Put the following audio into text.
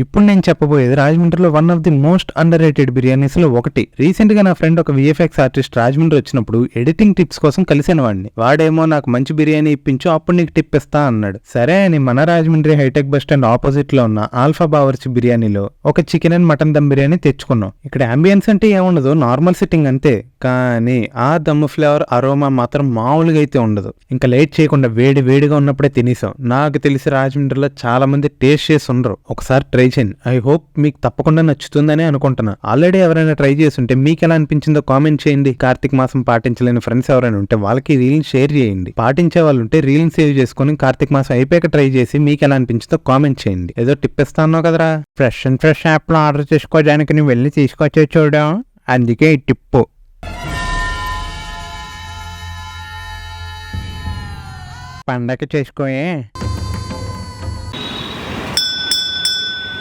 ఇప్పుడు నేను చెప్పబోయేది రాజమండ్రిలో one of the most under rated biryanis లో ఒకటి. రీసెంట్ గా నా ఫ్రెండ్ ఒక విఎఫ్ఎక్స్ ఆర్టిస్ట్ రాజమండ్రి వచ్చినప్పుడు ఎడిటింగ్ టిప్స్ కోసం కలిసిన వాడిని. వాడేమో నాకు మంచి బిర్యానీ ఇప్పించు అప్పుడు నీకు టిప్ ఇస్తా అన్నాడు. సరే అని మన Rajahmundry hitech bus stand opposite లో ఉన్న ఆల్ఫా బావర్చి బిర్యానీలో ఒక chicken and mutton dum biryani తెచ్చుకున్నాం. ఇక్కడ అంబియన్స్ అంటే ఏముండదు, నార్మల్ సిట్టింగ్ అంతే. కానీ ఆ దమ్ ఫ్లేవర్ అరోమా మాత్రం మామూలుగా అయితే ఉండదు. ఇంకా లేట్ చేయకుండా వేడిగా ఉన్నప్పుడే తినేసాం. నాకు తెలిసి రాజమండ్రిలో చాలా మంది టేస్ట్ చేసి ఉండరు, ఒకసారి ట్రై చేయండి. ఐ హోప్ మీకు తప్పకుండా నచ్చుతుందని అనుకుంటున్నా. ఆల్రెడీ ఎవరైనా ట్రై చేసి ఉంటే మీకు ఎలా అనిపించిందో కామెంట్ చేయండి. కార్తీక మాసం పాటించలేని ఫ్రెండ్స్ ఎవరైనా ఉంటే వాళ్ళకి రీల్ని షేర్ చేయండి. పాటించే వాళ్ళు ఉంటే రీల్ని సేవ్ చేసుకుని కార్తీక మాసం అయిపోయాక ట్రై చేసి మీకు ఎలా అనిపించిందో కామెంట్ చేయండి. ఏదో టిప్ ఇస్తాను కదరా, ఫ్రెష్ అండ్ ఫ్రెష్ యాప్లో ఆర్డర్ చేసుకోవడానికి నువ్వు వెళ్ళి తీసుకొచ్చే చూడడం, అందుకే ఈ టిప్పు. పండగ చేసుకోయే.